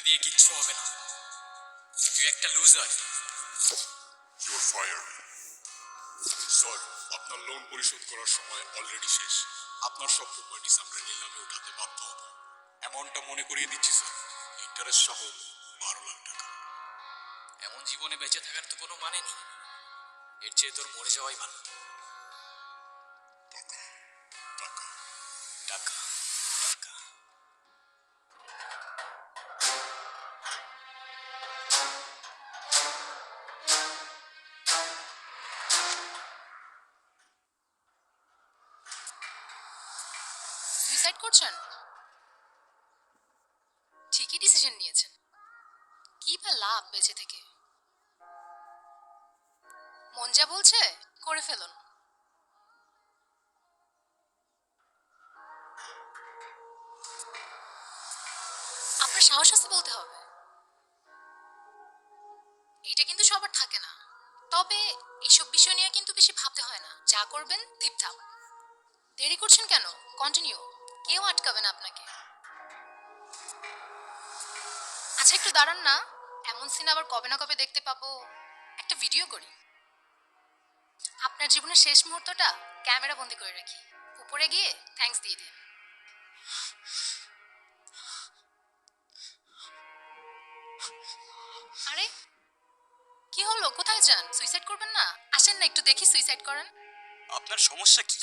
দিয়ে কিচ্ছু হবে না। তুই একটা loser. You are fired. Sir, আপনার লোন পরিশোধ করার সময় অলরেডি শেষ। আপনার সব প্রপার্টিস আমরা নিলামে উঠাতে বাধ্য হব। অ্যামাউন্টটা মনে করিয়ে দিচ্ছি স্যার, ইন্টারেস্ট সহ 12 লাখ টাকা। এমন জীবনে বেঁচে থাকার তো কোনো মানে নেই, এর চেয়ে তোর মরে যাওয়াই ভালো। টাকা টাকা টাকা টাকা। সুইসাইড করছেন? ঠিকই ডিসিশন নিয়েছেন। কি বা লাভ বেঁচে থেকে? মন যা বলছে করে ফেলুন। আপনার সাহস আছে বলতে হবে। এটা কিন্তু সবার থাকে না। তবে এসব বিষয় নিয়ে কিন্তু বেশি ভাবতে হয় না। যা করবেন ধিপধাপ। দেরি করছেন কেন? কন্টিনিউ। কেউ আটকাবে না আপনাকে। আচ্ছা একটু দাঁড়ান না। এমন সিন আবার কবে না কবে দেখতে পাবো। একটা ভিডিও করি। আপনার জীবনের শেষ মুহূর্তটা ক্যামেরা বন্দি করে রাখি। উপরে গিয়ে থ্যাঙ্কস দিয়ে দিন। আরে কি হলো? কোথায় যান? সুইসাইড করবেন না? আসেন না একটু দেখি সুইসাইড করেন। আপনার সমস্যা কি?